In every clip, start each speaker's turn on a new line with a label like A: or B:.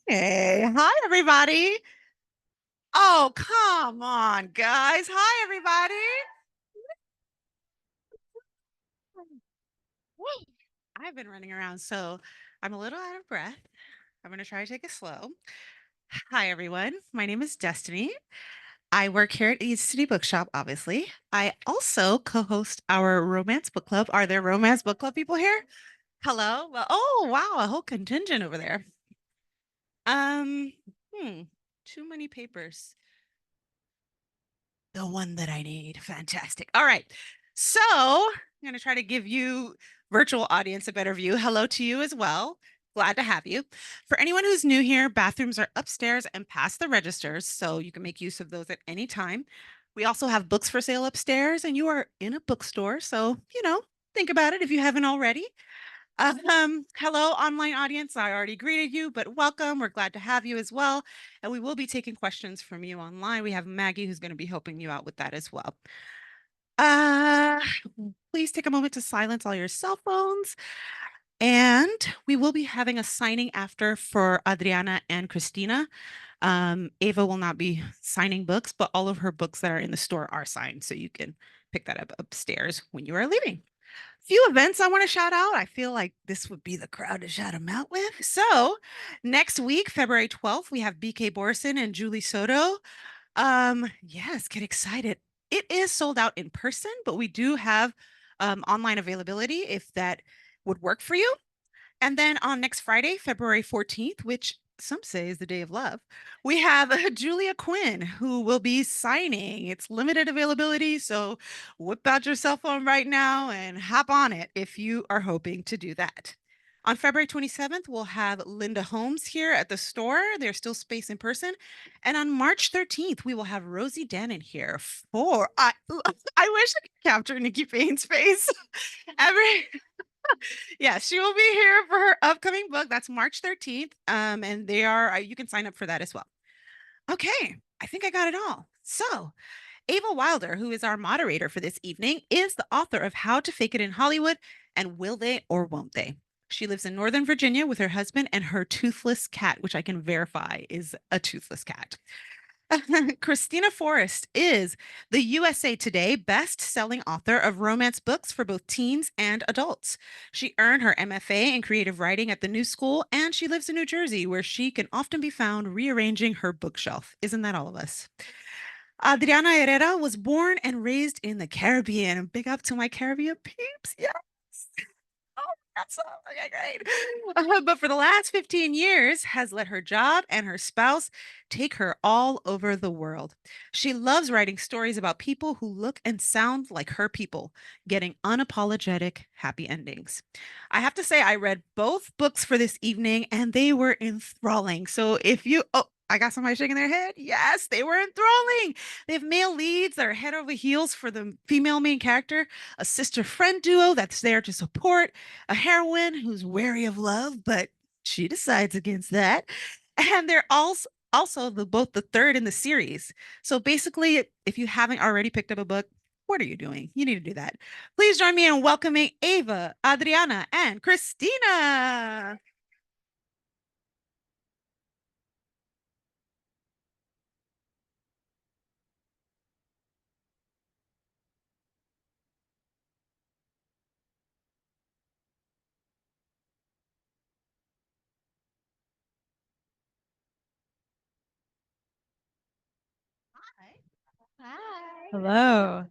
A: Hey, hi everybody. Oh, come on, guys. Hi everybody. Woo. I've been running around, so I'm a little out of breath. I'm going to try to take it slow. Hi everyone. My name is Destiny. I work here at City Bookshop, obviously. I also co-host our romance book club. Are there romance book club people here? Hello. Well, oh, wow, a whole contingent over there. Um, hmm, too many papers. The one that I need. Fantastic. All right. So I'm going to try to give you virtual audience a better view. Hello to you as well. Glad to have you. For anyone who's new here, bathrooms are upstairs and past the registers, so you can make use of those at any time. We also have books for sale upstairs, and you are in a bookstore, so think about it if you haven't already. Hello, online audience. I already greeted you, but welcome. We're glad to have you as well. And we will be taking questions from you online. We have Maggie who's going to be helping you out with that as well. Uh, Please take a moment to silence all your cell phones. And we will be having a signing after for Adriana and Kristina. Ava will not be signing books, but all of her books that are in the store are signed. So you can pick that up upstairs when you are leaving. Few events I want to shout out. I feel like this would be the crowd to shout them out with. So next week, February 12th, we have BK Borson and Julie Soto. Yes, get excited. It is sold out in person, but we do have online availability if that would work for you. And then on next Friday, February 14th, which some say is the day of love, we have Julia Quinn who will be signing. It's limited availability, so whip out your cell phone right now and hop on it if you are hoping to do that. On February 27th, we'll have Linda Holmes here at the store. There's still space in person. And on March 13th, we will have Rosie Dannon here for I wish I could capture Nikki Payne's face. Every Yeah, she will be here for her upcoming book. That's March 13th. And they are, you can sign up for that as well. Okay, I think I got it all. So, Ava Wilder, who is our moderator for this evening, is the author of How to Fake It in Hollywood and Will They or Won't They? She lives in Northern Virginia with her husband and her toothless cat, which I can verify is a toothless cat. Kristina Forest is the USA Today best-selling author of romance books for both teens and adults. She earned her MFA in creative writing at the New School, and she lives in New Jersey, where she can often be found rearranging her bookshelf. Isn't that all of us? Adriana Herrera was born and raised in the Caribbean. Big up to my Caribbean peeps. Yes. Oh, that's so okay, great. But for the last 15 years has let her job and her spouse take her all over the world. She loves writing stories about people who look and sound like her people, getting unapologetic happy endings. I have to say, I read both books for this evening and they were enthralling. So if you, oh, I got somebody shaking their head. Yes, they were enthralling. They have male leads that are head over heels for the female main character, a sister friend duo that's there to support, a heroine who's wary of love, but she decides against that. And they're also the both the third in the series. So basically, if you haven't already picked up a book, what are you doing? You need to do that. Please join me in welcoming Ava, Adriana, and Kristina.
B: Hi. Hello.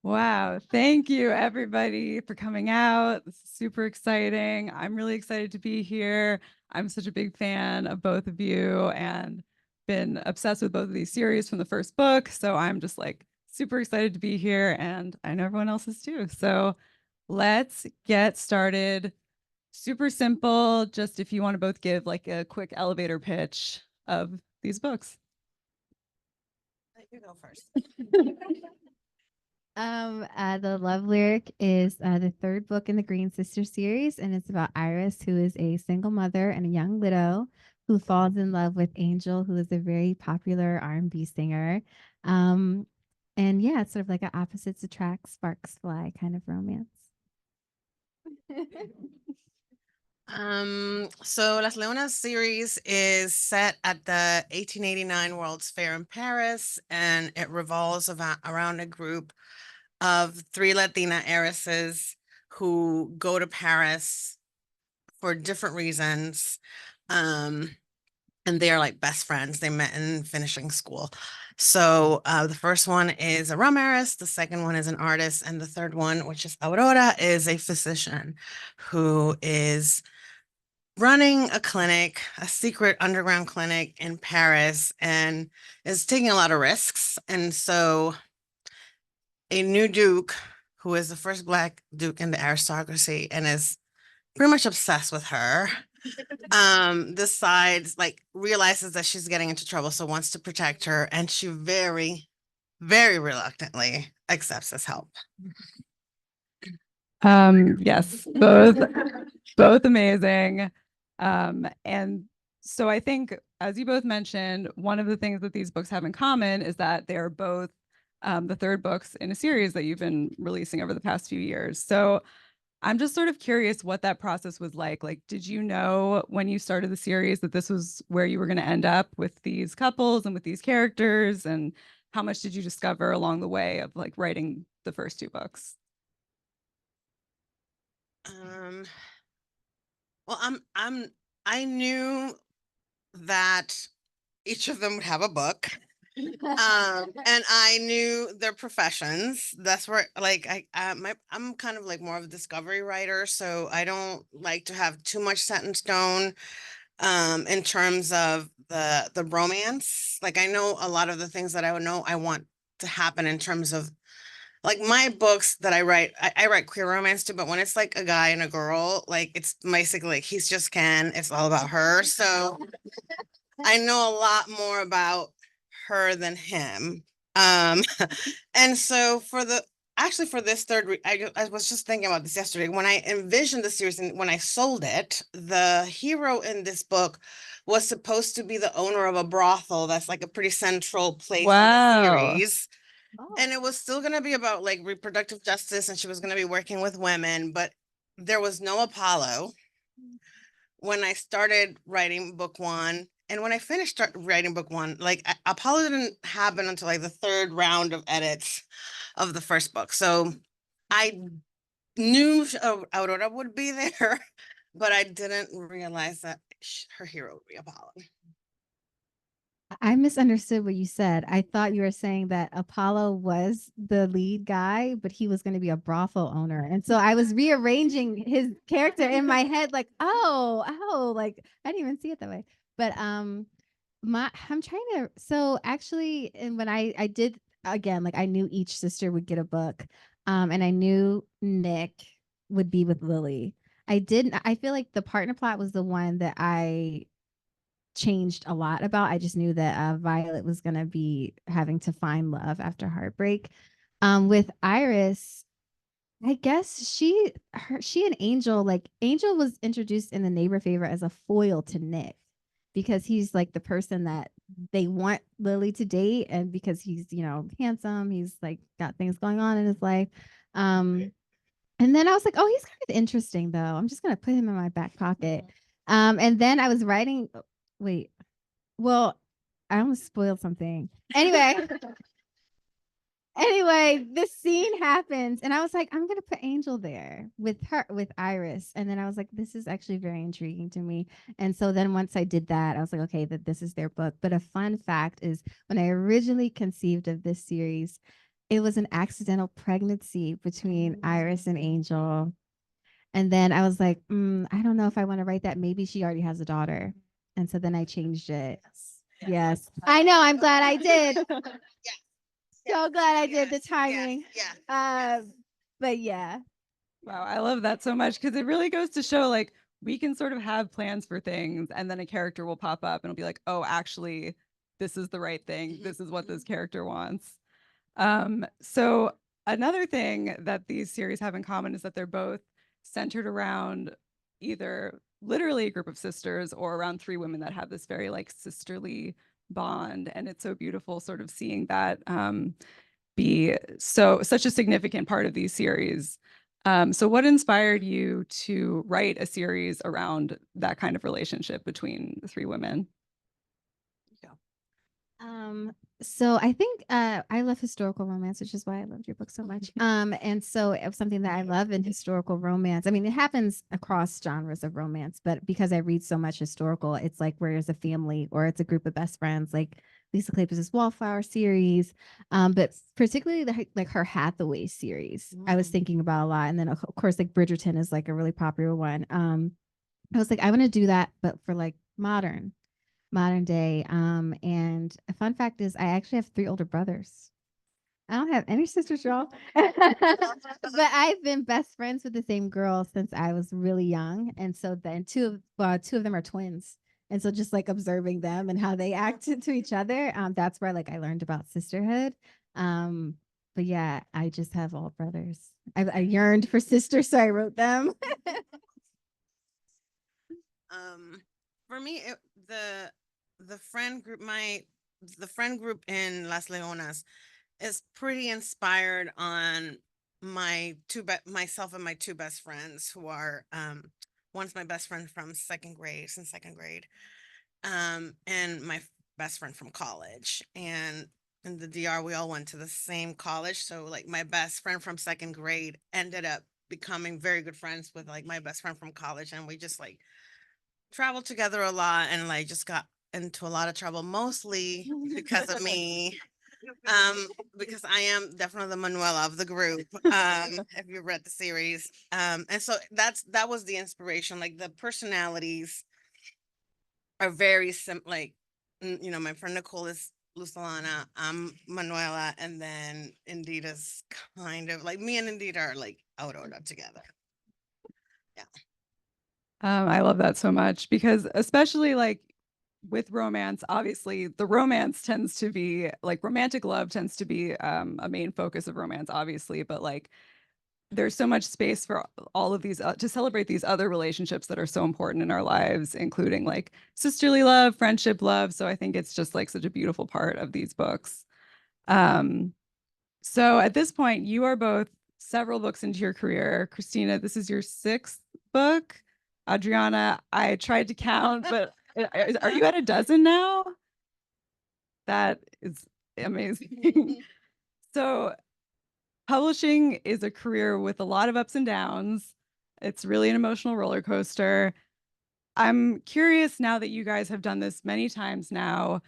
B: Wow. Thank you, everybody, for coming out. This is super exciting. I'm really excited to be here. I'm such a big fan of both of you and been obsessed with both of these series from the first book. So I'm just like super excited to be here. And I know everyone else is too. So let's get started. Super simple. Just if you want to both give like a quick elevator pitch of these books.
A: You go first.
C: The love lyric is the third book in the Green Sister series, and it's about Iris, who is a single mother and a young widow who falls in love with Angel, who is a very popular R&B singer. Um, and yeah, it's sort of like an opposites attract, sparks fly kind of romance.
D: So Las Leonas series is set at the 1889 World's Fair in Paris, and it revolves around a group of three Latina heiresses who go to Paris for different reasons. And they are like best friends. They met in finishing school. So the first one is a rum heiress, the second one is an artist, and the third one, which is Aurora, is a physician who is running a clinic, a secret underground clinic in Paris, and is taking a lot of risks. And so a new duke, who is the first Black duke in the aristocracy and is pretty much obsessed with her, decides, like, realizes that she's getting into trouble, so wants to protect her, and she very, very reluctantly accepts his help.
B: Yes, both amazing. And so I think, as you both mentioned, one of the things that these books have in common is that they're both the third books in a series that you've been releasing over the past few years. So I'm just sort of curious what that process was like. Like, did you know when you started the series that this was where you were going to end up with these couples and with these characters? And how much did you discover along the way of like writing the first two books?
D: Well, I knew that each of them would have a book. And I knew their professions. That's where, like, I'm kind of like more of a discovery writer, so I don't like to have too much set in stone in terms of the romance. Like, I know a lot of the things that I would know I want to happen in terms of, like, my books that I write queer romance too, but when it's like a guy and a girl, like, it's basically like he's just Ken, it's all about her. So I know a lot more about her than him. Um, and so for this I was just thinking about this yesterday. When I envisioned the series and when I sold it, the hero in this book was supposed to be the owner of a brothel. That's like a pretty central place in the series. And it was still going to be about like reproductive justice, and she was going to be working with women, but there was no Apollo when I started writing book one. And when I finished writing book one, like Apollo didn't happen until like the third round of edits of the first book. So I knew Aurora would be there, but I didn't realize that her hero would be Apollo.
C: I misunderstood what you said. I thought you were saying that Apollo was the lead guy, but he was going to be a brothel owner. And so I was rearranging his character in my head, like, oh, like I didn't even see it that way. But I'm trying to, so actually, and when I did again, like I knew each sister would get a book. And I knew Nick would be with Lily. I feel like the partner plot was the one that I changed a lot about. I just knew that Violet was going to be having to find love after heartbreak. With Iris, I guess she and Angel, like Angel was introduced in the Neighbor Favor as a foil to Nick because he's like the person that they want Lily to date, and because he's, you know, handsome, he's like got things going on in his life. And then I was like, oh, he's kind of interesting though. I'm just gonna put him in my back pocket. And then I was writing. Wait, well, I almost spoiled something. Anyway, this scene happens, and I was like, I'm gonna put Angel there with her, with Iris. And then I was like, this is actually very intriguing to me. And so then once I did that, I was like, okay, that this is their book. But a fun fact is when I originally conceived of this series, it was an accidental pregnancy between Iris and Angel. And then I was like, I don't know if I want to write that. Maybe she already has a daughter. And so then I changed it. Yes. I know. I'm glad I did. So glad I did the timing. But yeah.
B: Wow, I love that so much because it really goes to show like we can sort of have plans for things and then a character will pop up and it'll be like, oh, actually, this is the right thing. This is what this character wants. So another thing that these series have in common is that they're both centered around either literally a group of sisters or around three women that have this very like sisterly bond. And it's so beautiful sort of seeing that be such a significant part of these series. So what inspired you to write a series around that kind of relationship between the three women?
C: So I think I love historical romance, which is why I loved your book so much. And so it was something that I love in historical romance. I mean, it happens across genres of romance, but because I read so much historical, it's like where there's a family or it's a group of best friends, like Lisa Kleypas's Wallflower series, but particularly like her Hathaway series. I was thinking about a lot, and then of course like Bridgerton is like a really popular one. I was like, I want to do that, but for like modern day. And a fun fact is I actually have 3 older brothers. I don't have any sisters, y'all. But I've been best friends with the same girl since I was really young. And so then two of them are twins. And so just like observing them and how they act to each other, that's where like I learned about sisterhood. But yeah, I just have all brothers. I yearned for sisters, so I wrote them.
D: For me, the friend group, the friend group in Las Leonas is pretty inspired on myself and my 2 best friends who are one's my best friend from second grade, and my best friend from college. And in the DR, we all went to the same college, so like my best friend from second grade ended up becoming very good friends with like my best friend from college, and we just like traveled together a lot and like just got into a lot of trouble, mostly because of me. Because I am definitely the Manuela of the group. If you read the series. And so that was the inspiration. Like the personalities are very like, you know, my friend Nicole is Lucelana, I'm Manuela, and then Indita's kind of like me and Indita are like Aurora together. Yeah.
B: I love that so much because especially like with romance, obviously the romance tends to be like romantic love tends to be a main focus of romance, obviously, but like there's so much space for all of these to celebrate these other relationships that are so important in our lives, including like sisterly love, friendship love. So I think it's just like such a beautiful part of these books. So at this point, you are both several books into your career. Kristina, this is your 6th book. Adriana, I tried to count, but Are you at a dozen now? That is amazing. So publishing is a career with a lot of ups and downs. It's really an emotional roller coaster. I'm curious, now that you guys have done this many times now,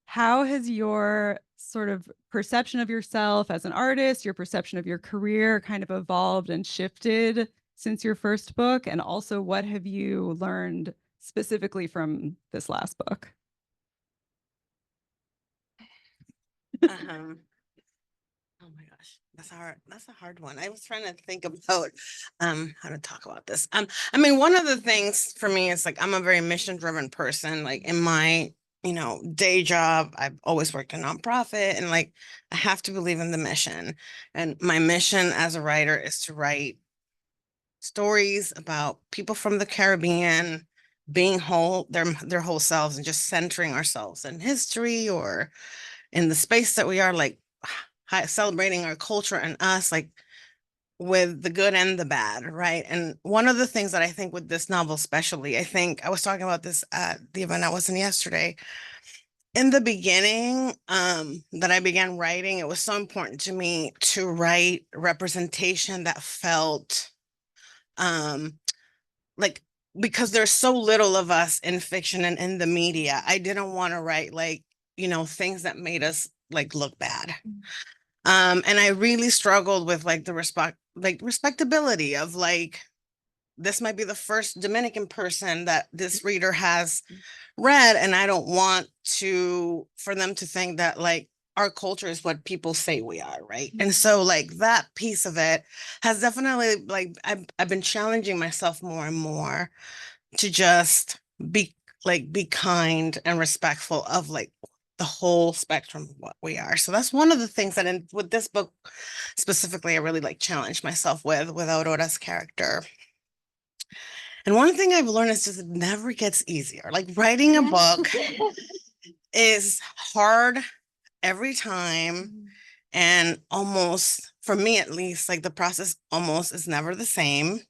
B: how has your sort of perception of yourself as an artist, your perception of your career kind of evolved and shifted since your first book? And also, what have you learned specifically from this last book?
D: Oh my gosh, that's hard. That's a hard one. I was trying to think about how to talk about this. I mean, one of the things for me is like I'm a very mission-driven person. Like in my, day job, I've always worked in nonprofit and like I have to believe in the mission. And my mission as a writer is to write stories about people from the Caribbean being whole, their whole selves, and just centering ourselves in history or in the space that we are, like celebrating our culture and us, like with the good and the bad, right? And one of the things that I think with this novel, especially, I think I was talking about this at the event I was in yesterday. In the beginning, that I began writing, it was so important to me to write representation that felt like, because there's so little of us in fiction and in the media, I didn't want to write like, things that made us like look bad. And I really struggled with like the respectability of like, this might be the first Dominican person that this reader has read, and I don't want for them to think that like our culture is what people say we are, right? And so like that piece of it has definitely, like, I've been challenging myself more and more to just be kind and respectful of like the whole spectrum of what we are. So that's one of the things that with this book specifically, I really like challenged myself with Aurora's character. And one thing I've learned is just it never gets easier. Like writing a book is hard every time. And almost, for me at least, like the process almost is never the same.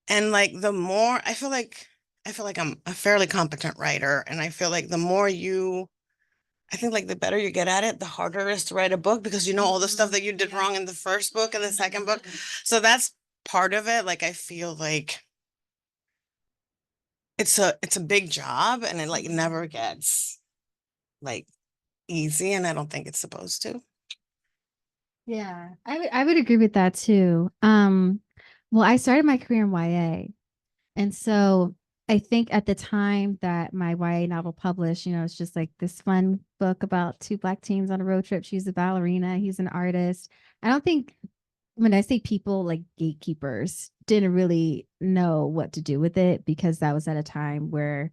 D: And like the more I feel like I'm a fairly competent writer. And I feel like I think like the better you get at it, the harder it is to write a book, because you know all the stuff that you did wrong in the first book and the second book. So that's part of it. Like I feel like it's a big job, and it like never gets like easy, and I don't think it's supposed to.
C: Yeah, I would agree with that too. Well, I started my career in YA. And so I think at the time that my YA novel published, it's just like this fun book about two Black teens on a road trip. She's a ballerina, he's an artist. I don't think, when I say people, like gatekeepers didn't really know what to do with it, because that was at a time where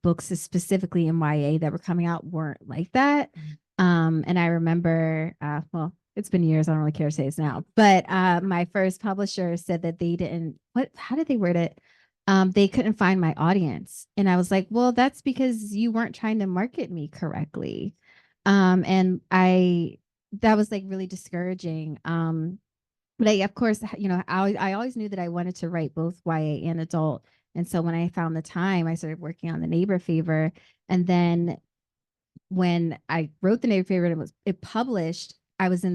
C: books specifically in YA that were coming out weren't like that. And I remember, well, it's been years, I don't really care to say this now, but my first publisher said that they didn't, how did they word it? They couldn't find my audience. And I was like, well, that's because you weren't trying to market me correctly. And that was like really discouraging. But of course, I always knew that I wanted to write both YA and adult. And so when I found the time, I started working on The Neighbor Favor. And then when I wrote The Neighbor Favor and it published, I was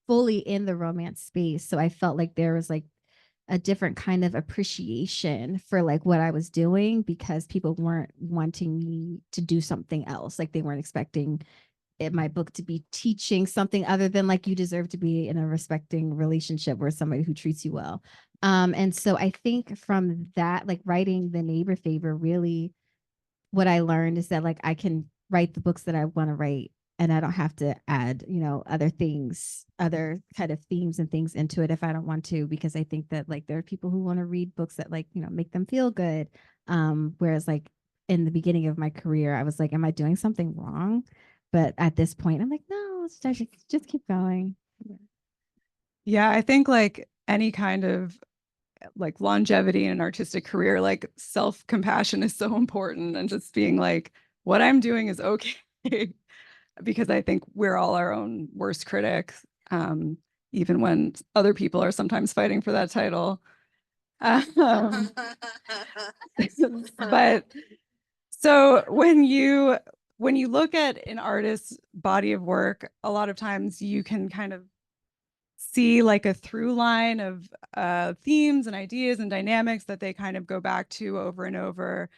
C: fully in the romance space. So I felt like there was like a different kind of appreciation for like what I was doing, because people weren't wanting me to do something else. Like they weren't expecting my book to be teaching something other than like you deserve to be in a respecting relationship with somebody who treats you well. And so I think from that, like writing The Neighbor Favor, really what I learned is that like I can write the books that I want to write, and I don't have to add, other things, other kind of themes and things into it if I don't want to, because I think that like there are people who want to read books that like, make them feel good. Whereas like in the beginning of my career, I was like, am I doing something wrong? But at this point, I'm like, no, just keep going.
B: Yeah, I think like any kind of like longevity in an artistic career, like self-compassion is so important, and just being like, what I'm doing is okay. Because I think we're all our own worst critics, even when other people are sometimes fighting for that title. But So when you look at an artist's body of work, a lot of times you can kind of see like a through line of themes and ideas and dynamics that they kind of go back to over and over,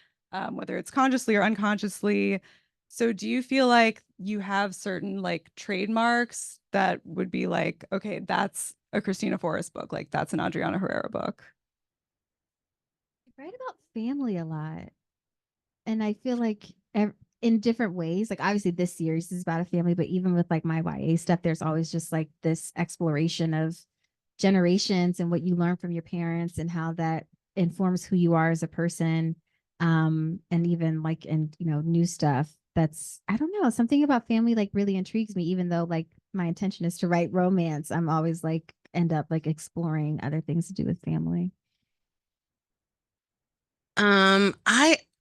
B: whether it's consciously or unconsciously. So do you feel like you have certain like trademarks that would be like, okay, that's a Kristina Forest book, like that's an Adriana Herrera book?
C: I write about family a lot. And I feel like in different ways, like obviously this series is about a family, but even with like my YA stuff, there's always just like this exploration of generations and what you learn from your parents and how that informs who you are as a person. And even like in, new stuff that's, I don't know, something about family like really intrigues me, even though like my intention is to write romance. I'm always like end up like exploring other things to do with family.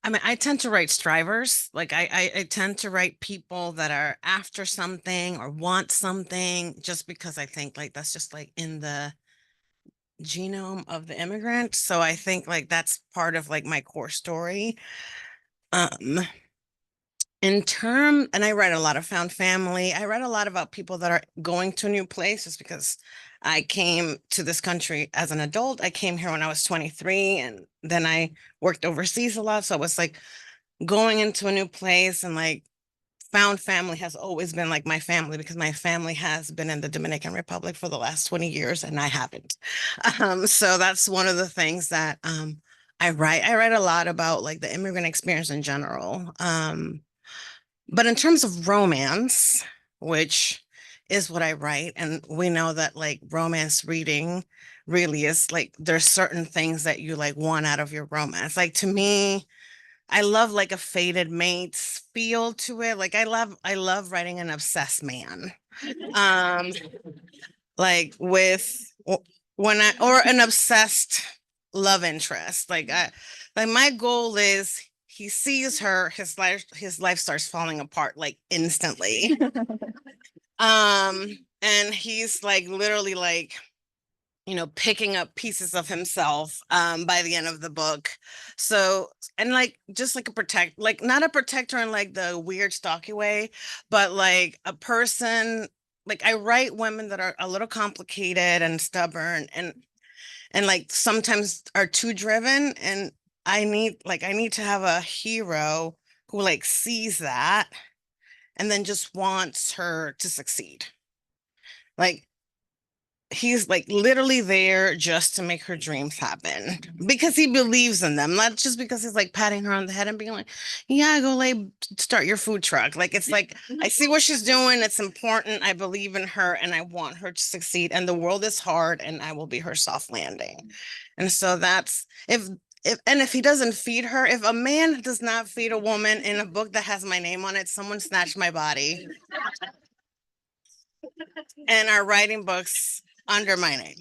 D: I mean, I tend to write strivers. Like I tend to write people that are after something or want something just because I think like that's just like in the genome of the immigrant. So I think like that's part of like my core story. Um, and I write a lot of found family. I write a lot about people that are going to new places because I came to this country as an adult. I came here when I was 23 and then I worked overseas a lot. So it was like going into a new place and like found family has always been like my family because my family has been in the Dominican Republic for the last 20 years and I haven't. So that's one of the things that I write. I write a lot about like the immigrant experience in general. But in terms of romance, which is what I write, and we know that like romance reading really is like there's certain things that you like want out of your romance. Like to me, I love like a fated mates feel to it. Like I love writing an obsessed man. Um like when I or an obsessed love interest. Like my goal is he sees her, his life starts falling apart like instantly. And he's like literally like picking up pieces of himself by the end of the book. So, and like just like a like not a protector in like the weird stalky way, but like a person like I write women that are a little complicated and stubborn and like sometimes are too driven and I need to have a hero who like sees that and then just wants her to succeed. Like he's like literally there just to make her dreams happen because he believes in them, not just because he's like patting her on the head and being like, yeah, go start your food truck. Like it's like I see what she's doing, it's important, I believe in her and I want her to succeed and the world is hard and I will be her soft landing. And so that's if he doesn't feed her, if a man does not feed a woman in a book that has my name on it, someone snatched my body and are writing books under my name.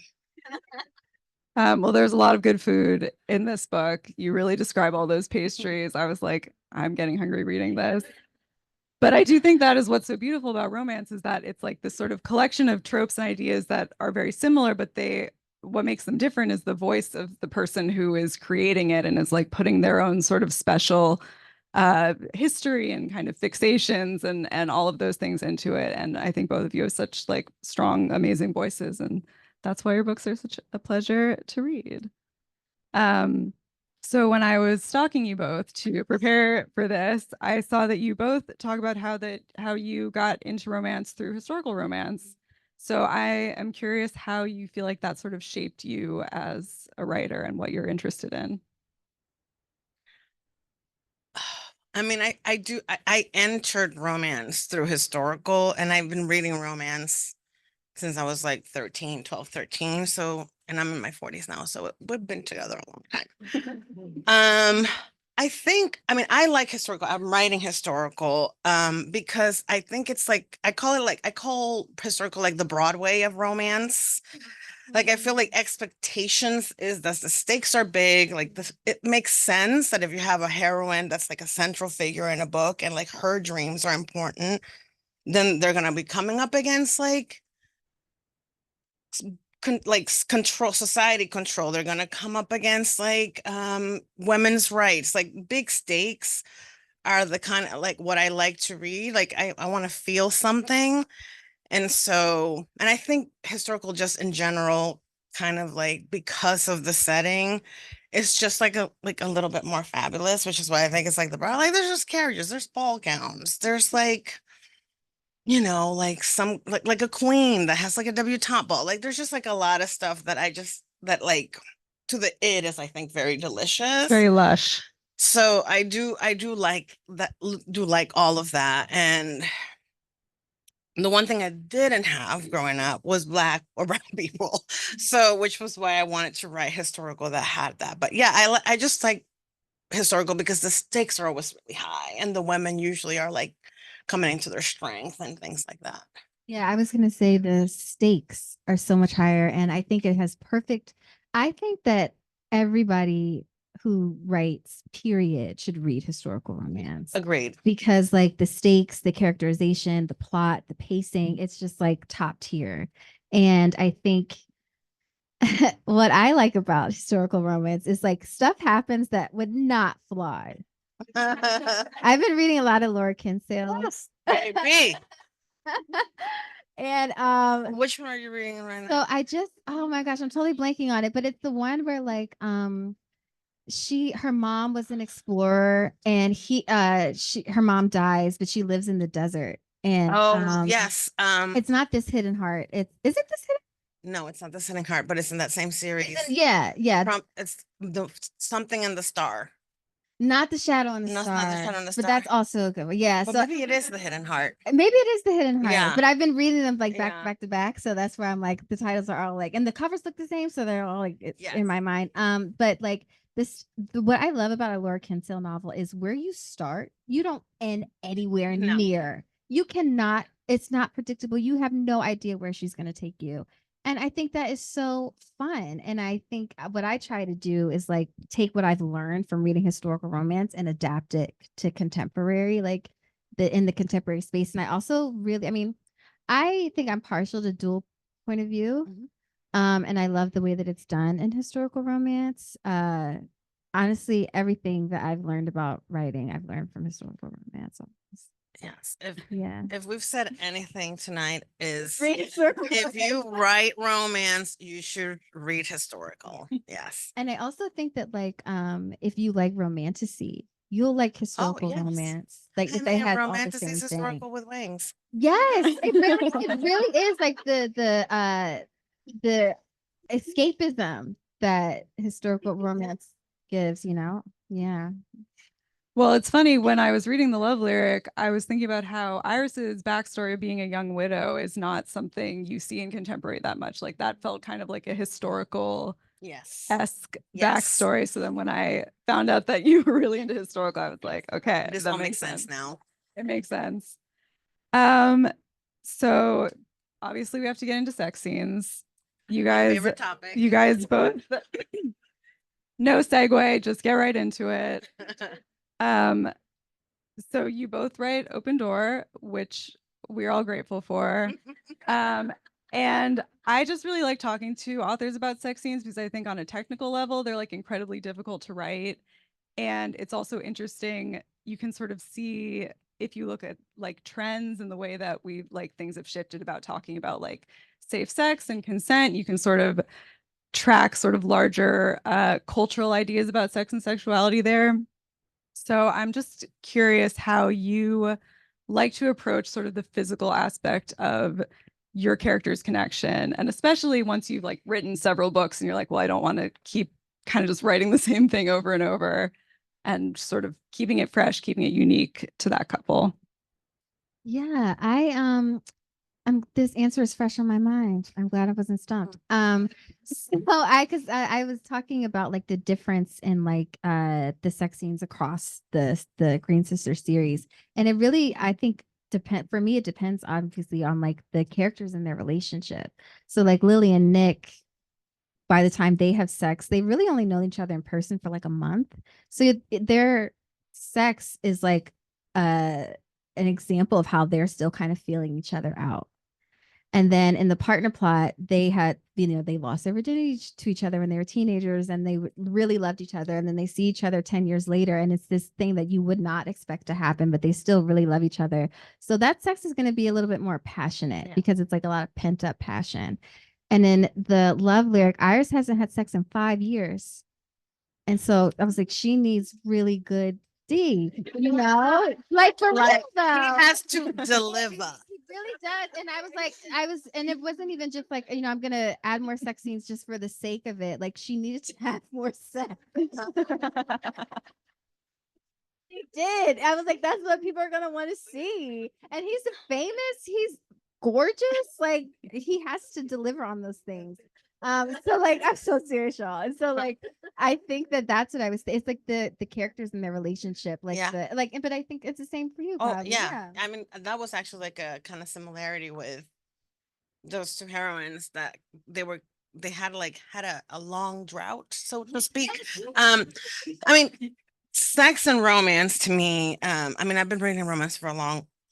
B: Well, there's a lot of good food in this book. You really describe all those pastries. I was like, I'm getting hungry reading this. But I do think that is what's so beautiful about romance is that it's like this sort of collection of tropes and ideas that are very similar, but what makes them different is the voice of the person who is creating it and is like putting their own sort of special history and kind of fixations and all of those things into it. And I think both of you have such like strong, amazing voices, and that's why your books are such a pleasure to read. So when I was stalking you both to prepare for this, I saw that you both talk about how you got into romance through historical romance. So I am curious how you feel like that sort of shaped you as a writer and what you're interested in.
D: I mean, I entered romance through historical, and I've been reading romance since I was like 13, 12, 13. So, and I'm in my 40s now, so we've been together a long time. I mean, I like historical. I'm writing historical, because I think it's like, I call historical like the Broadway of romance. Like I feel like expectations is that the stakes are big. Like this, it makes sense that if you have a heroine that's like a central figure in a book and like her dreams are important, then they're gonna be coming up against like control, society control. They're gonna come up against like women's rights, like big stakes. are the kind of like what I like to read. Like I want to feel something. And so, and I think historical just in general, kind of like because of the setting, it's just like a little bit more fabulous, which is why I think it's like the bra. Like there's just carriages, there's ball gowns, there's like, like some like a queen that has like a debutante ball. Like there's just like a lot of stuff that that like to the id is I think very delicious.
B: Very lush.
D: So I do like that, do like all of that. And the one thing I didn't have growing up was Black or brown people. So, which was why I wanted to write historical that had that. But yeah, I just like historical because the stakes are always really high and the women usually are like coming into their strength and things like that.
C: Yeah, I was going to say the stakes are so much higher. And I think it has I think that everybody who writes, period, should read historical romance.
D: Agreed.
C: Because like the stakes, the characterization, the plot, the pacing, it's just like top tier. And I think what I like about historical romance is like stuff happens that would not fly. I've been reading a lot of Laura Kinsale.
D: Yes, baby.
C: And
D: Which one are you reading right now?
C: so I just, oh my gosh, I'm totally blanking on it, but it's the one where like her mom was an explorer and her mom dies, but she lives in the desert. And
D: yes.
C: It's not This Hidden Heart. Is it This Hidden?
D: No, it's not The Sitting Heart, but it's in that same series.
C: Yeah.
D: It's the something in the star.
C: Not The Shadow in the
D: No, it's
C: Star.
D: not The Shadow in the
C: But
D: Star.
C: that's also a good one. Yeah.
D: But
C: So
D: maybe it is The Hidden Heart.
C: maybe it is The Hidden Heart.
D: Yeah.
C: But I've been reading them like back
D: Yeah.
C: back to back. So that's where I'm like, the titles are all like, and the covers look the same. So they're all like, it's
D: Yes.
C: in my mind. But like what I love about a Laura Kinsale novel is where you start, you don't end anywhere
D: No.
C: near. You cannot, it's not predictable. You have no idea where she's going to take you. And I think that is so fun. And I think what I try to do is like take what I've learned from reading historical romance and adapt it to contemporary, like in the contemporary space. And I also really, I mean, I think I'm partial to dual point of view.
D: Mhm.
C: And I love the way that it's done in historical romance. Honestly, everything that I've learned about writing, I've learned from historical romance.
D: Yes. If we've said anything tonight is if you write romance, you should read historical. Yes.
C: And I also think that like if you like romantasy, you'll like historical
D: yes.
C: romance. Like if
D: I
C: they
D: mean,
C: have all the
D: romantic
C: same
D: is
C: thing.
D: historical with wings.
C: Yes, it really is like the escapism that historical romance gives, you know? Yeah.
B: Well, it's funny, when I was reading the love lyric, I was thinking about how Iris's backstory of being a young widow is not something you see in contemporary that much. Like that felt kind of like a historical
D: Yes.
B: esque
D: Yes.
B: backstory. So then when I found out that you were really into historical, I was like, okay,
D: This
B: that
D: all makes sense now.
B: It makes sense. So obviously we have to get into sex scenes.
D: My favorite topic.
B: You guys both no segue, just get right into it. So you both write Open Door, which we're all grateful for. And I just really like talking to authors about sex scenes because I think on a technical level, they're like incredibly difficult to write. And it's also interesting. You can sort of see, if you look at like trends and the way that we like things have shifted about talking about like safe sex and consent, you can sort of track sort of larger cultural ideas about sex and sexuality there. So I'm just curious how you like to approach sort of the physical aspect of your character's connection. And especially once you've like written several books and you're like, well, I don't want to keep kind of just writing the same thing over and over, and sort of keeping it fresh, keeping it unique to that couple.
C: Yeah, this answer is fresh on my mind. I'm glad I wasn't stumped. So because I was talking about like the difference in like the sex scenes across the Green Sister series, and it really, I think, for me it depends obviously on like the characters and their relationship. So like Lily and Nick, by the time they have sex, they really only know each other in person for like a month. So their sex is like an example of how they're still kind of feeling each other out. And then in the partner plot, they had, they lost their virginity to each other when they were teenagers, and they really loved each other. And then they see each other 10 years later, and it's this thing that you would not expect to happen, but they still really love each other. So that sex is going to be a little bit more passionate because it's like a lot of pent up passion. And in the love lyric, Iris hasn't had sex in 5 years. And so I was like, she needs really good D, like for real though.
D: He has to deliver.
C: He really does. And and it wasn't even just like, I'm gonna add more sex scenes just for the sake of it. Like she needed to have more sex. He did. I was like, that's what people are gonna want to see. And he's gorgeous. Like he has to deliver on those things. So like I'm so serious, y'all. And so like I think that's what I was. It's like the characters in their relationship, like but I think it's the same for you.
D: Oh yeah. I mean, that was actually like a kind of similarity with those two heroines, that they had a long drought, so to speak. I mean, sex and romance to me. I mean, I've been reading romance for a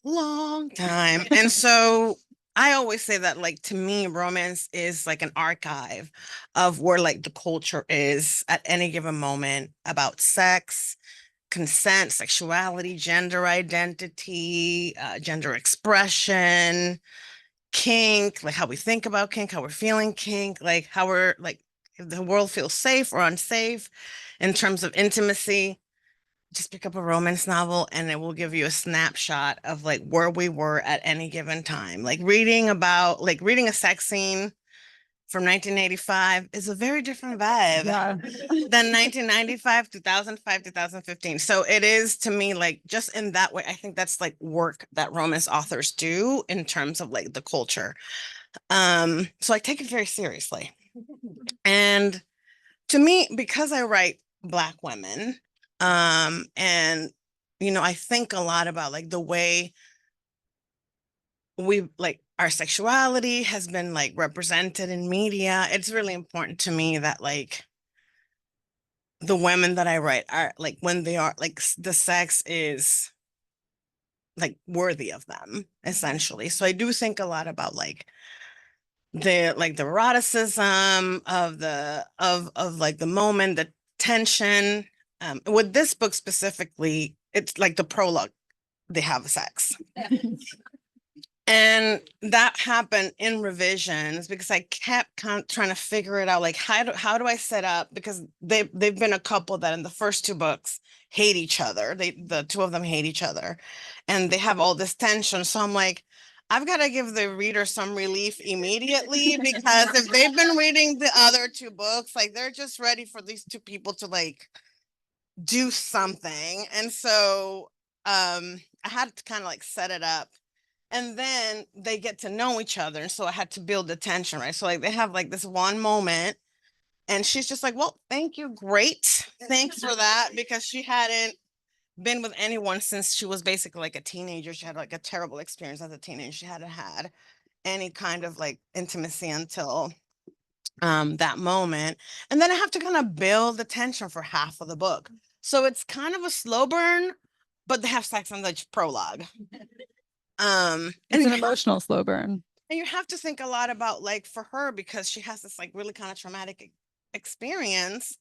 D: long time, and so I always say that, like, to me, romance is like an archive of where like the culture is at any given moment about sex, consent, sexuality, gender identity, gender expression, kink, like how we think about kink, how we're feeling kink, like how we're like, if the world feels safe or unsafe in terms of intimacy. Just pick up a romance novel and it will give you a snapshot of like where we were at any given time. Like reading a sex scene from 1985 is a very different vibe than 1995, 2005, 2015. So it is, to me, like, just in that way, I think that's like work that romance authors do in terms of like the culture. So I take it very seriously. And to me, because I write Black women, and I think a lot about like the way we like our sexuality has been like represented in media. It's really important to me that like the women that I write are like, when they are like, the sex is like worthy of them, essentially. So I do think a lot about like the eroticism of like the moment, the tension. With this book specifically, it's like the prologue, they have sex. And that happened in revisions because I kept trying to figure it out. Like, how do I set up? Because they've been a couple that in the first 2 books hate each other. The 2 of them hate each other, and they have all this tension. So I'm like, I've got to give the reader some relief immediately, because if they've been reading the other 2 books, like they're just ready for these 2 people to like do something. And so I had to kind of like set it up. And then they get to know each other. And so I had to build the tension, right? So like they have like this one moment and she's just like, well, thank you. Great. Thanks for that. Because she hadn't been with anyone since she was basically like a teenager. She had like a terrible experience as a teenager. She hadn't had any kind of like intimacy until that moment. And then I have to kind of build the tension for half of the book. So it's kind of a slow burn, but they have sex in the prologue.
B: It's an emotional slow burn.
D: And you have to think a lot about like, for her, because she has this like really kind of traumatic experience,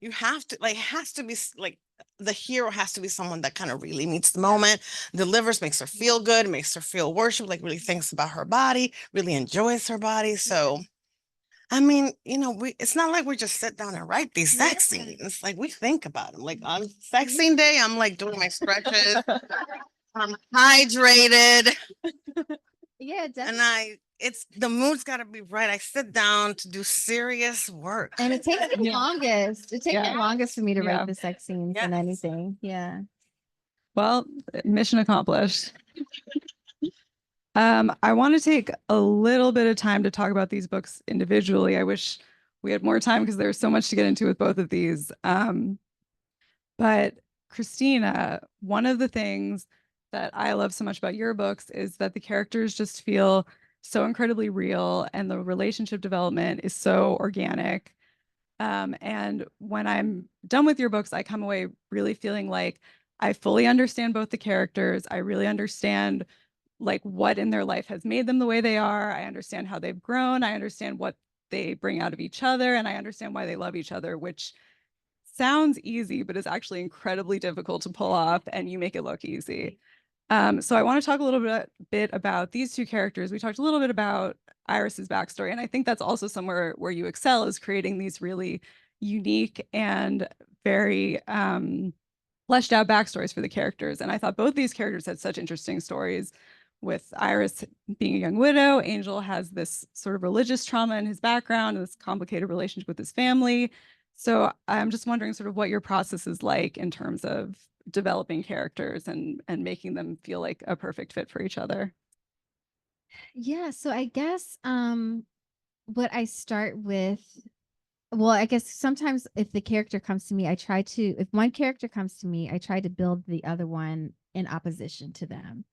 D: you have to like, has to be like, the hero has to be someone that kind of really meets the moment, delivers, makes her feel good, makes her feel worship, like really thinks about her body, really enjoys her body. So I mean, it's not like we just sit down and write these sex scenes. Like, we think about them. Like on sex scene day, I'm like doing my stretches. I'm hydrated.
C: Yeah, definitely.
D: And the mood's got to be right. I sit down to do serious work.
C: And it takes the longest. It takes the longest for me to write the sex scenes than
D: Yes.
C: anything. Yeah.
B: Well, mission accomplished. I want to take a little bit of time to talk about these books individually. I wish we had more time because there's so much to get into with both of these. But Kristina, one of the things that I love so much about your books is that the characters just feel so incredibly real and the relationship development is so organic. And when I'm done with your books, I come away really feeling like I fully understand both the characters. I really understand like what in their life has made them the way they are. I understand how they've grown. I understand what they bring out of each other, and I understand why they love each other, which sounds easy, but is actually incredibly difficult to pull off, and you make it look easy. So I want to talk a little bit about these two characters. We talked a little bit about Iris's backstory, and I think that's also somewhere where you excel, is creating these really unique and very fleshed out backstories for the characters. And I thought both these characters had such interesting stories. With Iris being a young widow, Angel has this sort of religious trauma in his background, and this complicated relationship with his family. So I'm just wondering sort of what your process is like in terms of developing characters and making them feel like a perfect fit for each other.
C: Yeah, so I guess what I start with, well, I guess sometimes if the character comes to me, if one character comes to me, I try to build the other one in opposition to them.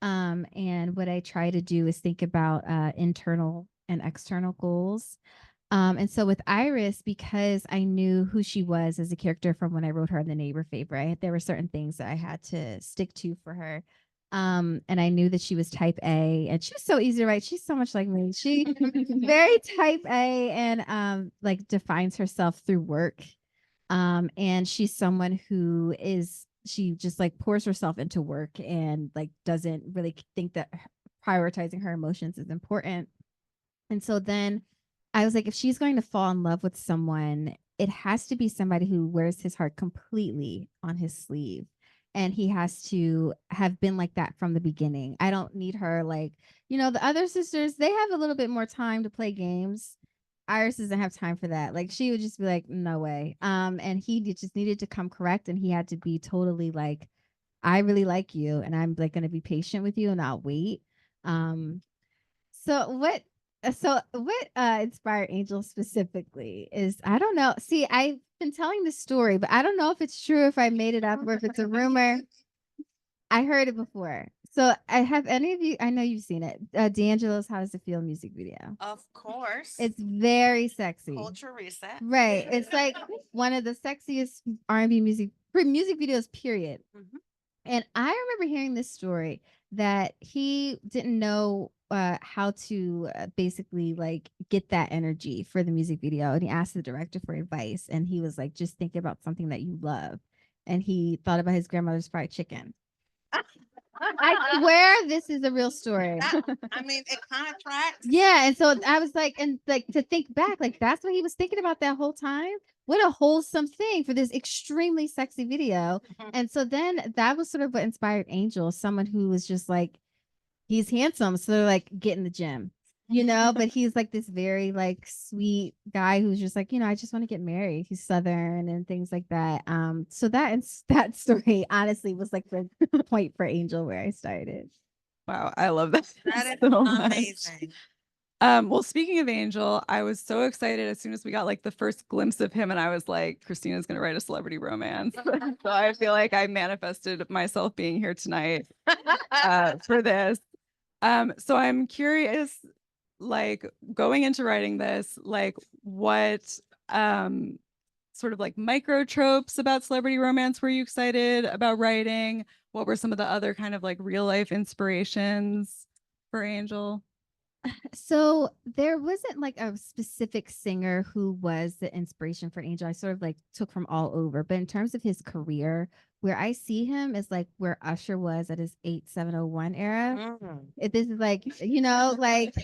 C: And what I try to do is think about internal and external goals. And so with Iris, because I knew who she was as a character from when I wrote her in the neighbor favorite, there were certain things that I had to stick to for her. And I knew that she was type A, and she was so easy to write. She's so much like me. She very type A, and like defines herself through work. And she's someone who she just like pours herself into work and like doesn't really think that prioritizing her emotions is important. And so then I was like, if she's going to fall in love with someone, it has to be somebody who wears his heart completely on his sleeve. And he has to have been like that from the beginning. I don't need her like, the other sisters, they have a little bit more time to play games. Iris doesn't have time for that. Like she would just be like, no way. And just needed to come correct, and he had to be totally like, I really like you, and I'm like gonna be patient with you and I'll wait. Um, so what inspired Angel specifically is, I don't know. See, I've been telling this story, but I don't know if it's true, if I made it up, or if it's a rumor. I heard it before. So I have any of you, I know you've seen it. D'Angelo's How Does It Feel music video.
D: Of course.
C: It's very sexy.
D: Culture reset.
C: Right. It's like one of the sexiest R&B music videos, period.
D: Mhm.
C: And I remember hearing this story that he didn't know how to basically like get that energy for the music video. And he asked the director for advice. And he was like, just think about something that you love. And he thought about his grandmother's fried chicken. I swear this is a real story.
D: I mean, it kind of tracks.
C: Yeah. And so I was like, and like to think back, like that's what he was thinking about that whole time. What a wholesome thing for this extremely sexy video.
D: Mhm.
C: And so then that was sort of what inspired Angel, someone who was just like, he's handsome. So they're like, get in the gym, but he's like this very like sweet guy who's just like, I just want to get married. He's Southern and things like that. So that story honestly was like the point for Angel where I started.
B: Wow, I love that.
D: That is
B: so much.
D: amazing.
B: Well, speaking of Angel, I was so excited as soon as we got like the first glimpse of him, and I was like, Kristina's going to write a celebrity romance. So I feel like I manifested myself being here tonight for this. So I'm curious, like going into writing this, like what sort of like micro tropes about celebrity romance were you excited about writing? What were some of the other kind of like real life inspirations for Angel?
C: So there wasn't like a specific singer who was the inspiration for Angel. I sort of like took from all over. But in terms of his career, where I see him is like where Usher was at his 8701 era. If this is like, like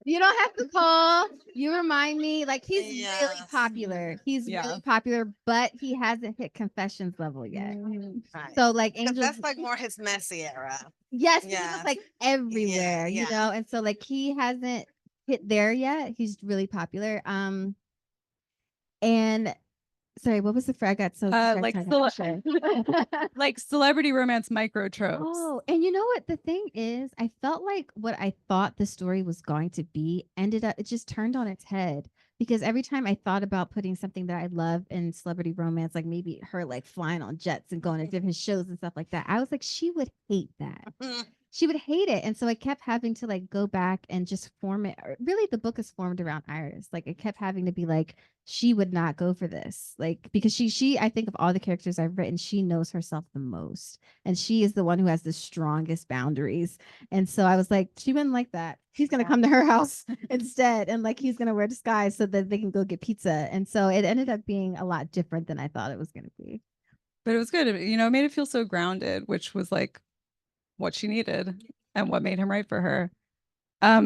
C: you don't have to call. You remind me. Like he's really
D: Yes.
C: popular. He's
B: Yeah.
C: really popular, but he hasn't hit Confessions level yet.
D: Right.
C: So like
D: 'Cause
C: Angel,
D: that's like more his messy era.
C: yes, he
D: Yes.
C: was like everywhere,
D: Yeah.
C: and so like he hasn't hit there yet. He's really popular. And sorry, what was the I got so
B: Like
C: distracted.
B: like celebrity romance micro tropes.
C: Oh, and you know what the thing is? I felt like what I thought the story was going to be ended up, it just turned on its head. Because every time I thought about putting something that I love in celebrity romance, like maybe her like flying on jets and going to different shows and stuff like that, I was like, she would hate that. she would hate it. And so I kept having to like go back and just form it. Really, the book is formed around Iris. Like it kept having to be like, she would not go for this. Like, because she, I think of all the characters I've written, she knows herself the most. And she is the one who has the strongest boundaries. And so I was like, she wouldn't like that. He's going to come to her house instead. And like, he's going to wear disguise so that they can go get pizza. And so it ended up being a lot different than I thought it was going to be.
B: But it was good. You know, it made it feel so grounded, which was like what she needed and what made him right for her.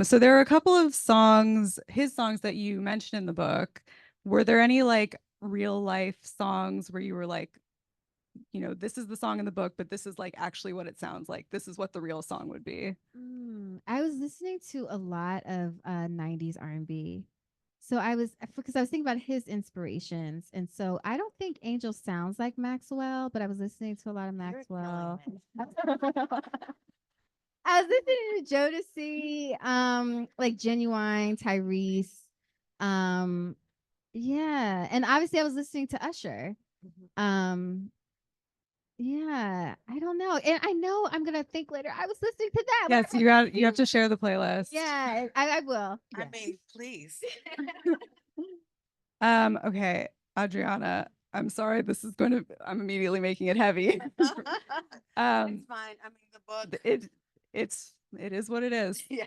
B: So there are a couple of songs, his songs that you mentioned in the book. Were there any like real life songs where you were like, you know, this is the song in the book, but this is like actually what it sounds like. This is what the real song would be.
C: I was listening to a lot of 90s R&B. So I was, because I was thinking about his inspirations. And so I don't think Angel sounds like Maxwell, but I was listening to a lot of Maxwell. I was listening to Jodeci, like Genuine, Tyrese. Yeah. And obviously I was listening to Usher. Yeah, I don't know. And I know I'm gonna think later. I was listening to that.
B: Yes, you have to share the playlist.
C: Yeah, I will.
D: I
C: Yeah.
D: mean, please.
B: Okay, Adriana, I'm sorry. I'm immediately making it heavy.
D: It's fine. I mean, the book.
B: It is what it is.
D: Yeah.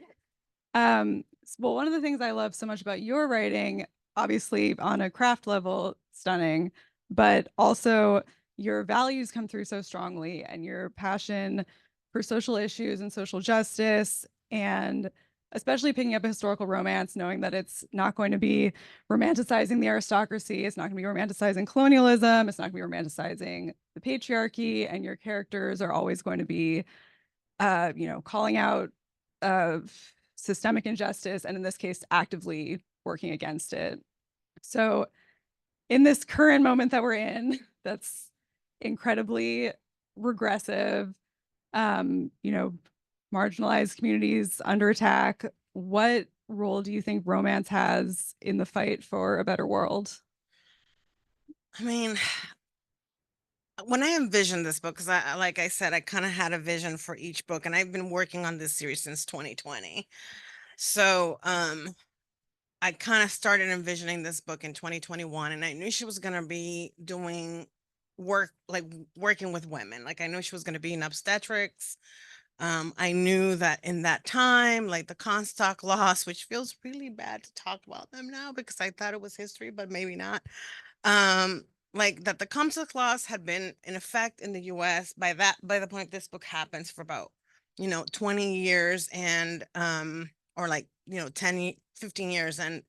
B: Well, one of the things I love so much about your writing, obviously on a craft level, stunning, but also your values come through so strongly and your passion for social issues and social justice, and especially picking up a historical romance, knowing that it's not going to be romanticizing the aristocracy, it's not going to be romanticizing colonialism, it's not going to be romanticizing the patriarchy, and your characters are always going to be, you know, calling out systemic injustice, and in this case, actively working against it. So in this current moment that we're in, that's incredibly regressive, you know, marginalized communities under attack, what role do you think romance has in the fight for a better world?
D: I mean, when I envisioned this book, because like I said, I kind of had a vision for each book, and I've been working on this series since 2020. So, I kind of started envisioning this book in 2021, and I knew she was going to be doing work, like working with women. Like I knew she was going to be in obstetrics. I knew that in that time, like the Comstock loss, which feels really bad to talk about them now because I thought it was history, but maybe not. Like that the Comstock laws had been in effect in the US by the point this book happens for about, 20 years, and or like, 10 15 years, and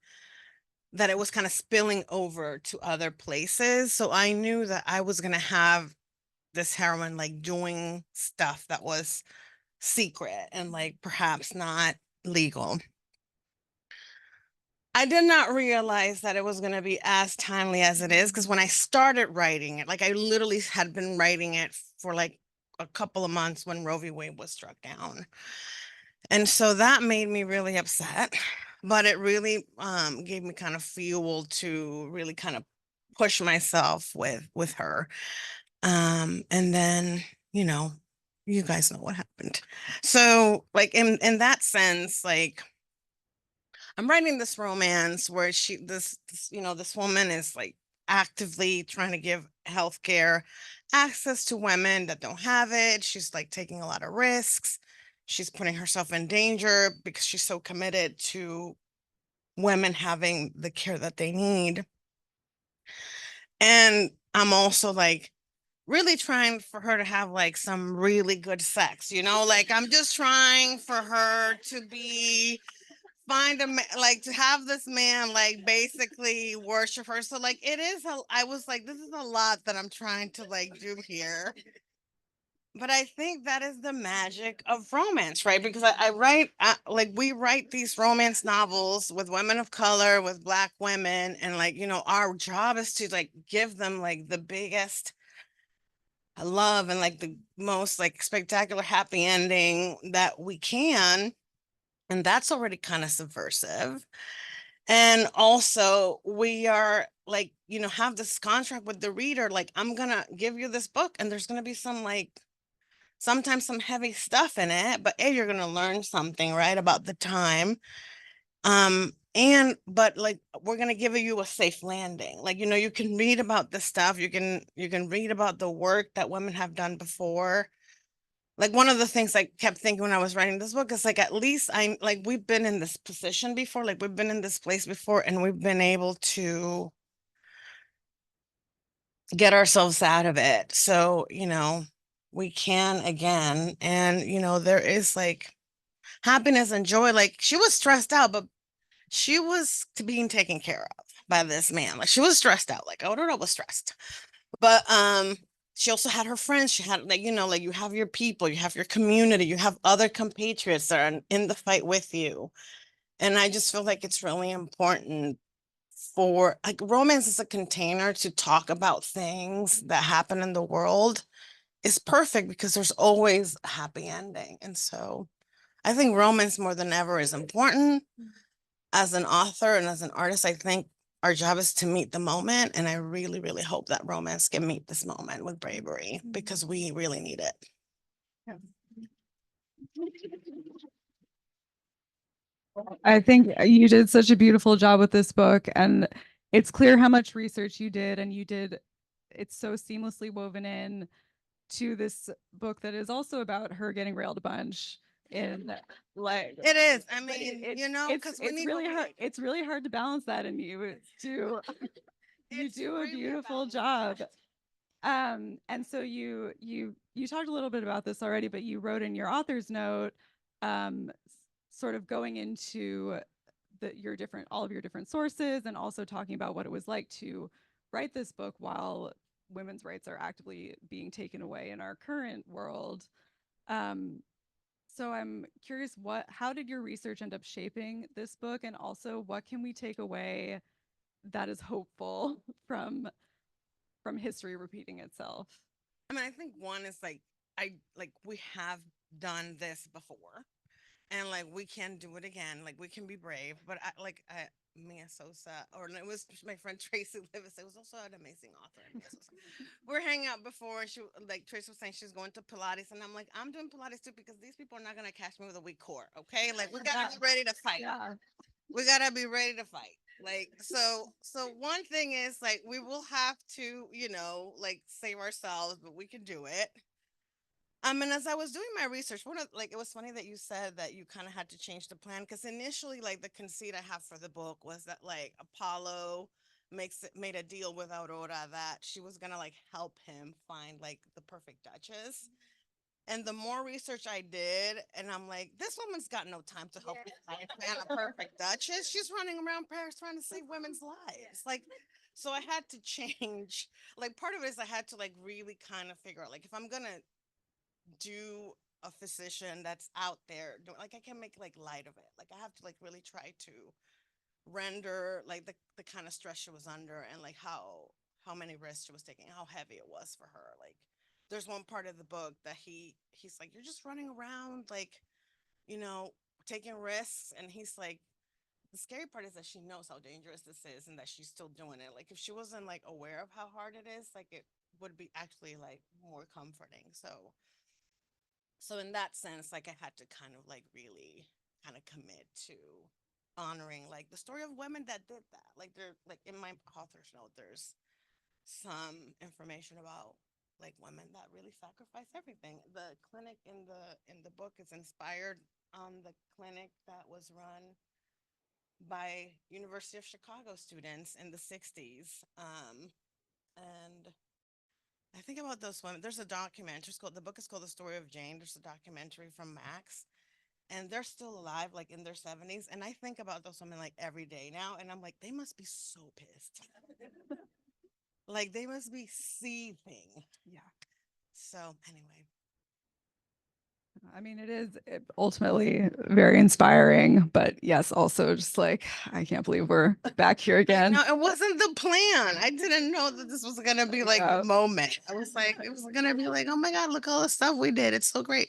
D: that it was kind of spilling over to other places. So I knew that I was going to have this heroine like doing stuff that was secret and like perhaps not legal. I did not realize that it was going to be as timely as it is, because when I started writing it, like I literally had been writing it for like a couple of months when Roe v. Wade was struck down. And so that made me really upset, but it really gave me kind of fuel to really kind of push myself with her. And then, you guys know what happened. So like in that sense, like I'm writing this romance where this woman is like actively trying to give healthcare access to women that don't have it. She's like taking a lot of risks. She's putting herself in danger because she's so committed to women having the care that they need. And I'm also like really trying for her to have like some really good sex, like I'm just trying for her to like to have this man like basically worship her. So like I was like, this is a lot that I'm trying to like do here. But I think that is the magic of romance, right? Because I write like we write these romance novels with women of color, with Black women, and like, our job is to like give them like the biggest love and like the most like spectacular happy ending that we can. And that's already kind of subversive. And also we are like, have this contract with the reader, like I'm gonna give you this book and there's gonna be some like sometimes some heavy stuff in it, but you're gonna learn something, right, about the time. But like we're gonna give you a safe landing. Like, you can read about the stuff, you can read about the work that women have done before. Like one of the things I kept thinking when I was writing this book is like at least I'm like we've been in this position before, like we've been in this place before, and we've been able to get ourselves out of it. So, we can again. And, there is like happiness and joy. Like she was stressed out, but she was being taken care of by this man. Like she was stressed out. Like Aurora was stressed. But she also had her friends. She had like, like you have your people, you have your community, you have other compatriots that are in the fight with you. And I just feel like it's really important for like romance is a container to talk about things that happen in the world. Is perfect because there's always a happy ending. And so I think romance more than ever is important. As an author and as an artist, I think our job is to meet the moment. And I really, really hope that romance can meet this moment with bravery because we really need it.
B: I think you did such a beautiful job with this book, and it's clear how much research you did, and it's so seamlessly woven in to this book that is also about her getting railed a bunch in like
D: It is. I
B: but
D: mean,
B: it's
D: because we
B: it's
D: need
B: really hard. It's really hard to balance that in you. You
D: It's
B: do a
D: really
B: beautiful
D: balancing
B: job.
D: act.
B: And so you talked a little bit about this already, but you wrote in your author's note, sort of going into all of your different sources, and also talking about what it was like to write this book while women's rights are actively being taken away in our current world. So I'm curious, how did your research end up shaping this book, and also what can we take away that is hopeful from history repeating itself?
D: I mean, I think one is like we have done this before, and like we can do it again. Like we can be brave. But Mia Sosa, or it was my friend Tracy Livis. It was also an amazing author. Mia Sosa. We're hanging out before, and Tracy was saying she's going to Pilates, and I'm like, I'm doing Pilates too because these people are not gonna catch me with a weak core. Okay, like we gotta be ready to fight.
B: Yeah.
D: We gotta be ready to fight. Like so one thing is like we will have to, like save ourselves, but we can do it. And as I was doing my research, it was funny that you said that you kind of had to change the plan because initially, like the conceit I have for the book was that like Apollo made a deal with Aurora that she was gonna like help him find like the perfect Duchess. And the more research I did, and I'm like, this woman's got no time to help me find a perfect Duchess. She's running around Paris trying to save women's lives. Like, so I had to change. Like, part of it is I had to like really kind of figure out like if I'm gonna do a physician that's out there, like I can make like light of it. Like I have to like really try to render like the kind of stress she was under and like how many risks she was taking, how heavy it was for her. Like there's one part of the book that he's like, you're just running around like, you know, taking risks, and he's like, the scary part is that she knows how dangerous this is and that she's still doing it. Like if she wasn't like aware of how hard it is, like it would be actually like more comforting. So in that sense, like I had to kind of like really kind of commit to honoring like the story of women that did that. Like they're like in my author's note, there's some information about like women that really sacrifice everything. The clinic in the book is inspired on the clinic that was run by University of Chicago students in the 60s. And I think about those women. There's a documentary. The book is called The Story of Jane. There's a documentary from Max, and they're still alive, like in their 70s. And I think about those women like every day now, and I'm like, they must be so pissed. Like they must be seething.
B: Yeah.
D: So anyway,
B: I mean, it is ultimately very inspiring, but yes, also just like, I can't believe we're back here again.
D: no, it wasn't the plan. I didn't know that this was gonna be like the moment. I was like, it was gonna be like, oh my god, look all the stuff we did. It's so great.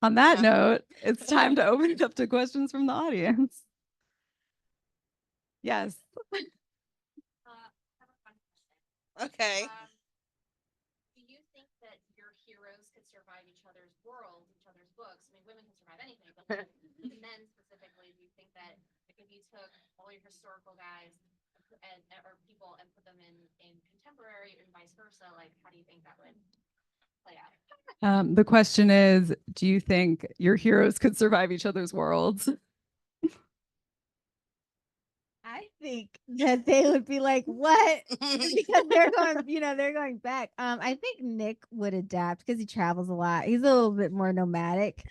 B: On that note, it's time to open it up to questions from the audience. Yes.
D: Okay.
E: Do you think that your heroes could survive each the men specifically, do you think that if you took all your historical guys and or people and put them in contemporary and vice versa, like how do you think that would play out?
B: The question is, do you think your heroes could survive each other's worlds?
C: I think that they would be like, what? Because they're going, they're going back. I think Nick would adapt because he travels a lot. He's a little bit more nomadic.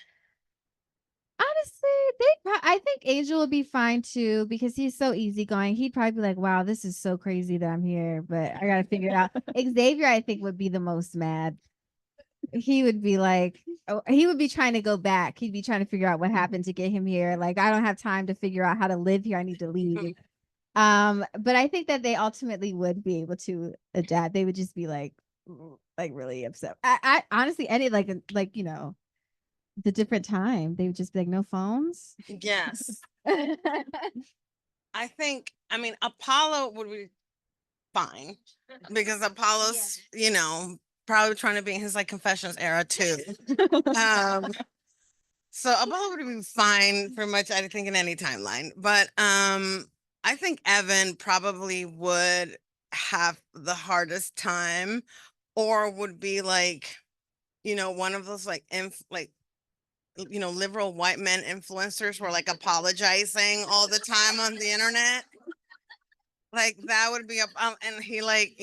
C: Honestly, I think Angel would be fine too because he's so easygoing. He'd probably be like, wow, this is so crazy that I'm here, but I gotta figure it out. Xavier, I think, would be the most mad. He would be like, oh, he would be trying to go back. He'd be trying to figure out what happened to get him here. Like, I don't have time to figure out how to live here. I need to leave. But I think that they ultimately would be able to adapt. They would just be like really upset. I honestly, any like the different time, they would just be like, no phones.
D: Yes. I think, I mean, Apollo would be fine because Apollo's, probably trying to be in his like confessions era too. So Apollo would be fine pretty much, I think, in any timeline. But I think Evan probably would have the hardest time or would be like, one of those like liberal white men influencers who are like apologizing all the time on the internet. Like that would be and he like,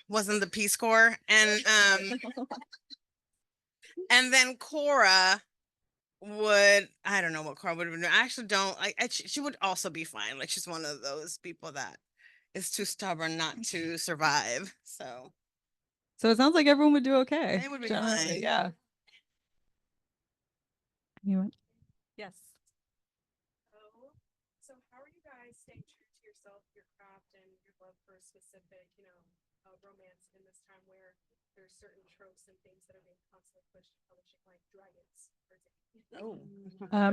D: wasn't the Peace Corps. And then Cora would, I don't know what Cora would have been. I actually don't she would also be fine. Like she's one of those people that is too stubborn not to survive. So
B: it sounds like everyone would do okay.
D: they would be
B: generally.
D: fine.
B: Yeah. Anyone? Yes.
F: So how are you guys staying true to yourself, your craft, and your love for a specific, romance in this time where there's certain tropes and things that are being constantly pushed to publishing, like dragons, for example?
D: Oh.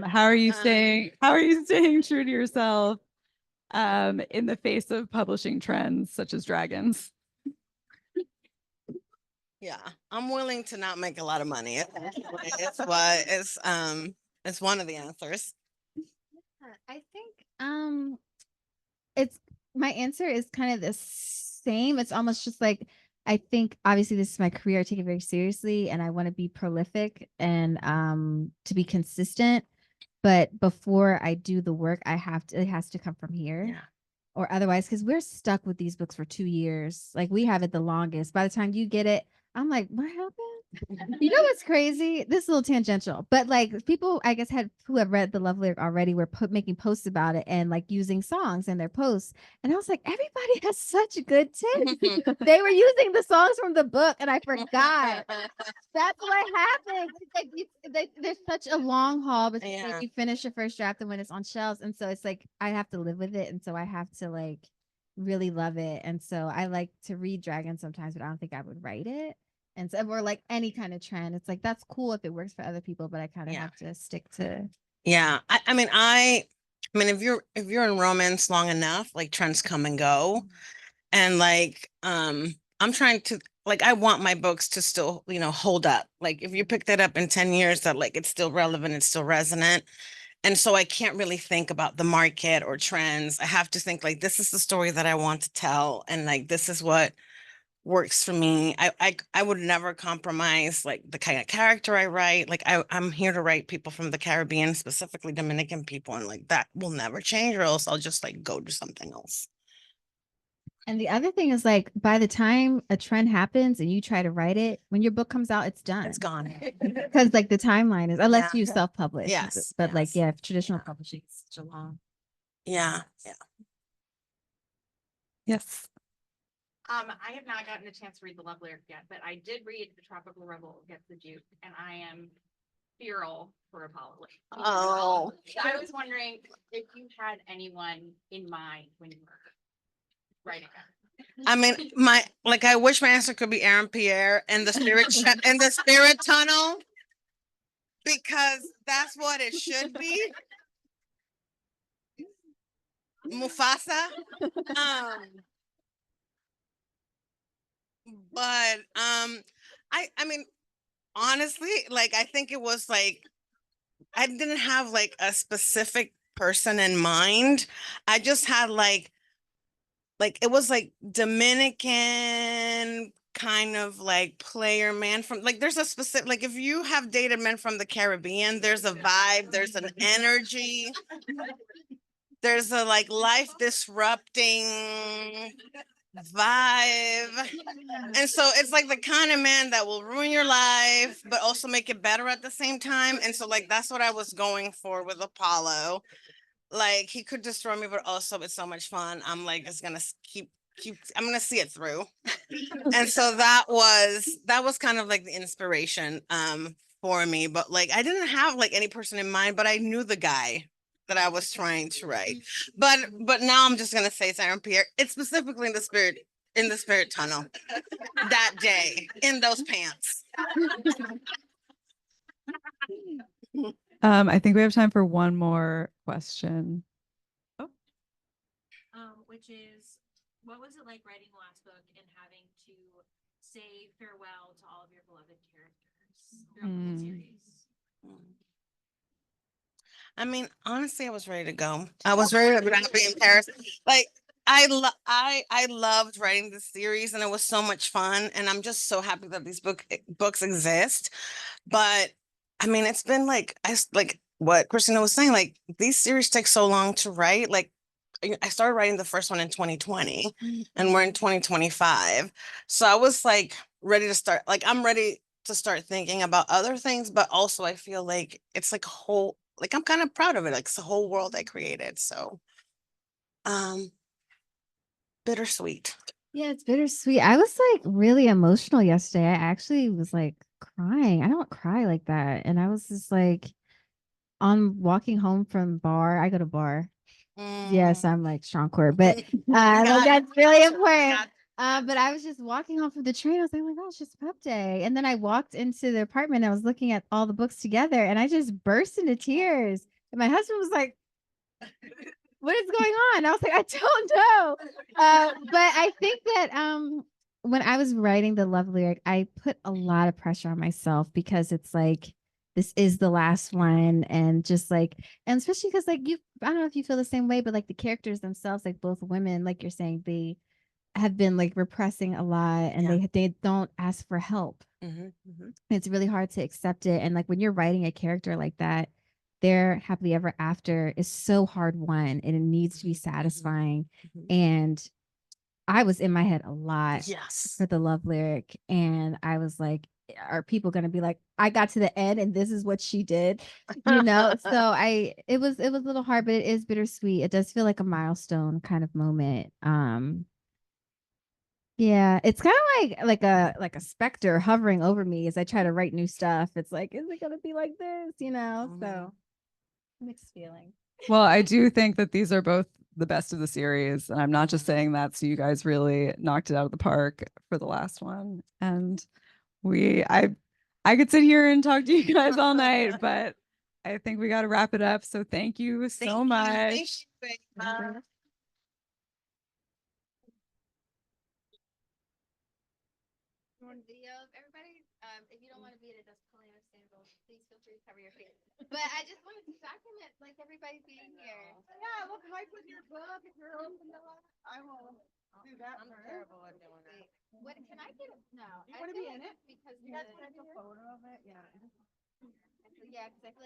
B: How are you staying true to yourself in the face of publishing trends such as dragons?
D: Yeah, I'm willing to not make a lot of money. It's one of the answers.
C: I think it's my answer is kind of the same. It's almost just like I think obviously this is my career. I take it very seriously and I want to be prolific and to be consistent. But before I do the work, it has to come from here.
D: Yeah.
C: Or otherwise, because we're stuck with these books for 2 years. Like we have it the longest. By the time you get it, I'm like, what happened? You know what's crazy? This is a little tangential, but like people, I guess, who have read the Love Lyric already were making posts about it and like using songs in their posts. And I was like, everybody has such good tips. They were using the songs from the book, and I forgot. That's what happened. There's such a long haul between when you finish your first draft and when it's on shelves, and so it's like I have to live with it, and so I have to like really love it. And so I like to read Dragon sometimes, but I don't think I would write it. And so, or like any kind of trend, it's like that's cool if it works for other people, but I kind of have to stick to.
D: Yeah, I mean, if you're in romance long enough, like trends come and go, and like I'm trying to like I want my books to still hold up. Like if you pick that up in 10 years, that like it's still relevant, it's still resonant. And so I can't really think about the market or trends. I have to think like this is the story that I want to tell, and like this is what works for me. I would never compromise like the kind of character I write. Like I'm here to write people from the Caribbean, specifically Dominican people, and like that will never change, or else I'll just like go do something else.
C: And the other thing is like by the time a trend happens and you try to write it, when your book comes out, it's done.
D: It's gone.
C: Because like the timeline is unless you self-publish.
D: Yes.
C: But like traditional publishing is such a long.
D: Yeah.
B: Yes.
E: I have not gotten a chance to read the Love Lyric yet, but I did read The Tropical Rebel Gets the Duke, and I am feral for Apollo.
D: Oh.
E: I was wondering if you had anyone in mind when you were writing it.
D: I mean, I wish my answer could be Aaron Pierre and the spirit tunnel, because that's what it should be. Mufasa. But I mean, honestly, like I think it was like I didn't have like a specific person in mind. I just had like it was like Dominican kind of like player man from like there's a specific like if you have dated men from the Caribbean, there's a vibe, there's an energy, there's a like life disrupting vibe. And so it's like the kind of man that will ruin your life, but also make it better at the same time. And so like that's what I was going for with Apollo. Like he could destroy me, but also it's so much fun. I'm like just gonna keep I'm gonna see it through. And so that was kind of like the inspiration for me. But like I didn't have like any person in mind, but I knew the guy that I was trying to write. But now I'm just gonna say Sarah Pierre. It's specifically in the spirit tunnel that day in those pants.
B: I think we have time for one more question.
E: Which is, what was it like writing the last book and having to say farewell to all of your beloved characters throughout the whole series?
D: I mean, honestly, I was ready to go. I was ready to be in Paris. Like I loved writing this series, and it was so much fun. And I'm just so happy that these books exist. But I mean, it's been like like what Kristina was saying. Like these series take so long to write. Like I started writing the first one in 2020, and we're in 2025. So I was like ready to start. Like I'm ready to start thinking about other things, but also I feel like it's like a whole. Like I'm kind of proud of it. Like it's a whole world I created. So, um, bittersweet.
C: Yeah, it's bittersweet. I was like really emotional yesterday. I actually was like crying. I don't cry like that. And I was just like on walking home from bar. I go to bar. Yes, I'm like strong core, but like, that's really important. But I was just walking home from the train. I was like, oh my gosh, it's pub day. And then I walked into the apartment. I was looking at all the books together and I just burst into tears. And my husband was like, what is going on? I was like, I don't know. But I think that when I was writing the love lyric, I put a lot of pressure on myself because it's like this is the last one, and just like, and especially because like you, I don't know if you feel the same way, but like the characters themselves, like both women, like you're saying, they have been like repressing a lot, and they don't ask for help. It's really hard to accept it, and like when you're writing a character like that, their happily ever after is so hard won, and it needs to be satisfying. And I was in my head a lot for the love lyric, and I was like, are people going to be like, I got to the end and this is what she did, you know? So it was a little hard, but it is bittersweet. It does feel like a milestone kind of moment. Yeah, it's kind of like a specter hovering over me as I try to write new stuff. It's like, is it gonna be like this? You know? So mixed feeling.
B: Well, I do think that these are both the best of the series, and I'm not just saying that. So you guys really knocked it out of the park for the last one, and I could sit here and talk to you guys all night, but I think we got to wrap it up. So thank you so much.
C: One video of everybody. If you don't want to be in it, that's totally understandable. Please feel free to cover your face. But I just wanted to document like everybody being here.
A: Yeah, look like with your book, if you're open to that, I will do that.
D: I'm terrible at doing that.
C: What can I get? No,
A: You want to be in it?
C: because
A: You guys can take a photo of it. Yeah.
C: yeah, because I feel like